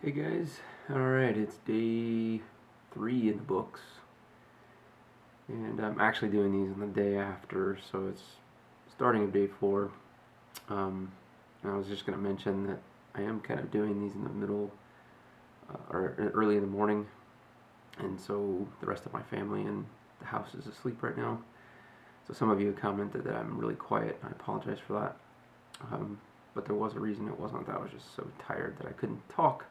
Hey guys, alright, it's day 3 in the books, and I'm actually doing these on the day after, so it's starting of day 4. And I was just going to mention that I am kind of doing these in the middle or early in the morning, and so the rest of my family and the house is asleep right now. So some of you commented that I'm really quiet, and I apologize for that. But there was a reason. It wasn't that I was just so tired that I couldn't talk.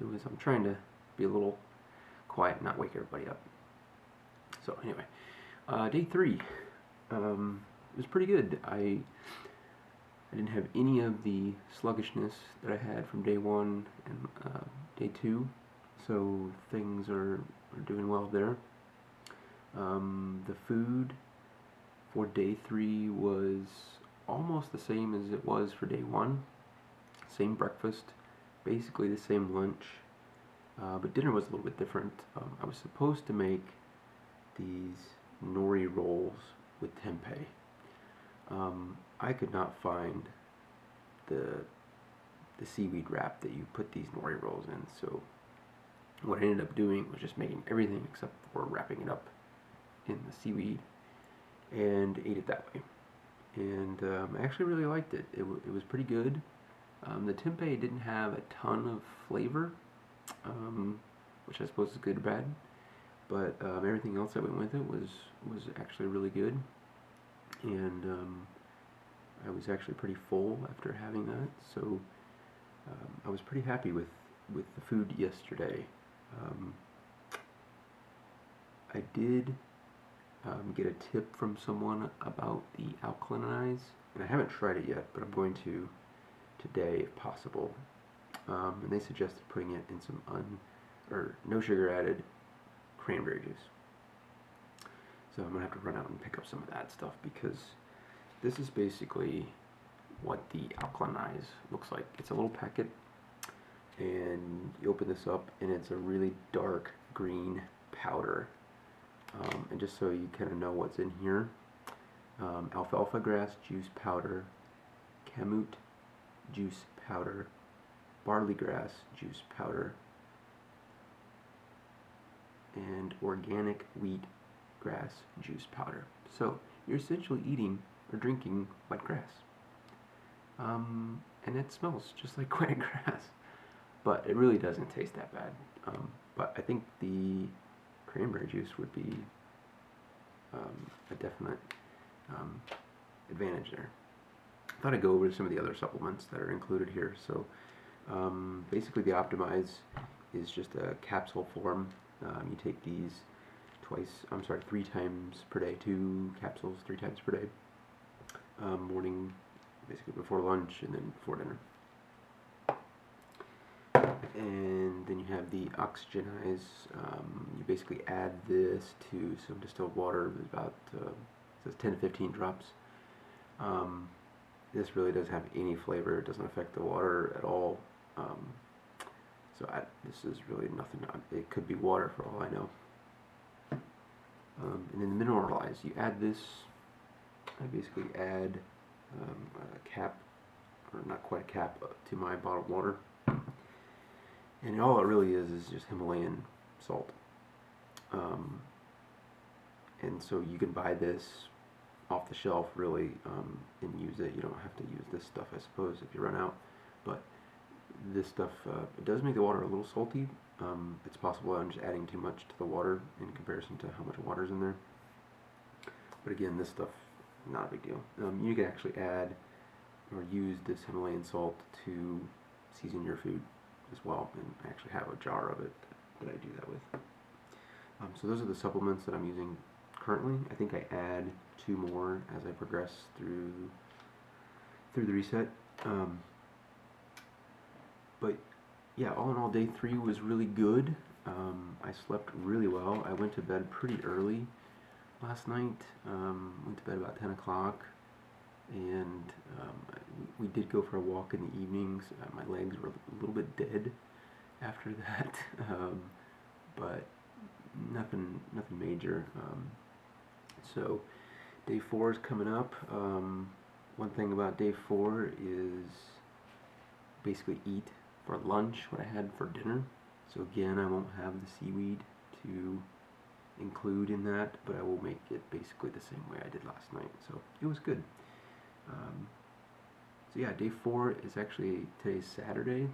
It was I'm trying to be a little quiet and not wake everybody up. So anyway, day 3 was pretty good. I didn't have any of the sluggishness that I had from day 1 and day 2, so things are doing well there. The food for day 3 was almost the same as it was for day 1. Same breakfast, basically the same lunch, but dinner was a little bit different. I was supposed to make these nori rolls with tempeh. I could not find the seaweed wrap that you put these nori rolls in, so what I ended up doing was just making everything except for wrapping it up in the seaweed and ate it that way. And I actually really liked it. It was pretty good. The tempeh didn't have a ton of flavor, which I suppose is good or bad, but everything else that went with it was actually really good. And I was actually pretty full after having that, so I was pretty happy with the food yesterday. Um, I did get a tip from someone about the Alkalinize, and I haven't tried it yet, but I'm going to today if possible. And they suggested putting it in some no sugar added cranberry juice. So I'm gonna have to run out and pick up some of that stuff because this is basically what the Alkalinize looks like. It's a little packet, and you open this up, and it's a really dark green powder. And just so you kind of know what's in here, alfalfa grass juice powder, kamut juice powder, barley grass juice powder, and organic wheat grass juice powder. So you're essentially eating or drinking wet grass. And it smells just like wet grass, but it really doesn't taste that bad. But I think the cranberry juice would be a definite advantage there. I thought I'd go over some of the other supplements that are included here. So basically the Optimize is just a capsule form. You take these 3 times per day, 2 capsules 3 times per day. Morning, basically before lunch, and then before dinner. And then you have the Oxygenize. You basically add this to some distilled water. There's about it says 10 to 15 drops. This really doesn't have any flavor. It doesn't affect the water at all. This is really nothing. It could be water for all I know. And then the Mineralize. You add this. I basically add a cap, or not quite a cap, to my bottled water. And all it really is just Himalayan salt. And so you can buy this off the shelf, really, and use it. You don't have to use this stuff, I suppose, if you run out. But this stuff, it does make the water a little salty. It's possible I'm just adding too much to the water in comparison to how much water's in there. But again, this stuff, not a big deal. You can actually add or use this Himalayan salt to season your food as well, and I actually have a jar of it that I do that with. So those are the supplements that I'm using currently. I think I add 2 more as I progress through the reset. But yeah, all in all, day 3 was really good. I slept really well. I went to bed pretty early last night. Went to bed about 10 o'clock. And we did go for a walk in the evenings. My legs were a little bit dead after that, but nothing major. So day 4 is coming up. One thing about day 4 is basically eat for lunch what I had for dinner. So again, I won't have the seaweed to include in that, but I will make it basically the same way I did last night. So it was good. So yeah, day 4 is actually, today's Saturday.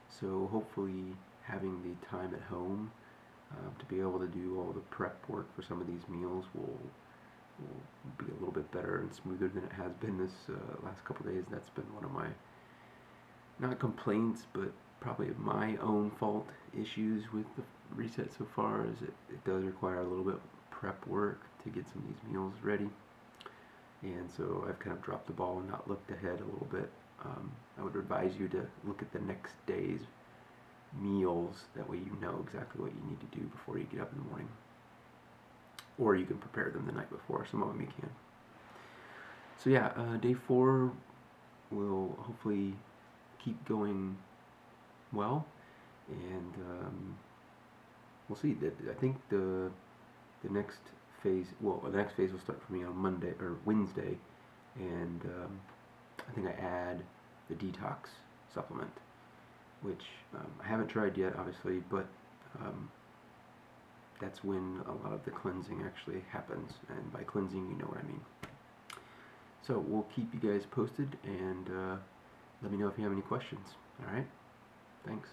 So hopefully having the time at home to be able to do all the prep work for some of these meals will be a little bit better and smoother than it has been this last couple of days. That's been one of my, not complaints, but probably my own fault issues with the reset so far, is it does require a little bit prep work to get some of these meals ready. And so I've kind of dropped the ball and not looked ahead a little bit. I would advise you to look at the next day's meals. That way you know exactly what you need to do before you get up in the morning. Or you can prepare them the night before. Some of them you can. So yeah, day 4 will hopefully keep going well. And we'll see. I think the next phase, well, the next phase will start for me on Monday or Wednesday, and I think I add the detox supplement, which I haven't tried yet, obviously, but that's when a lot of the cleansing actually happens, and by cleansing, you know what I mean. So we'll keep you guys posted, and let me know if you have any questions. All right? Thanks.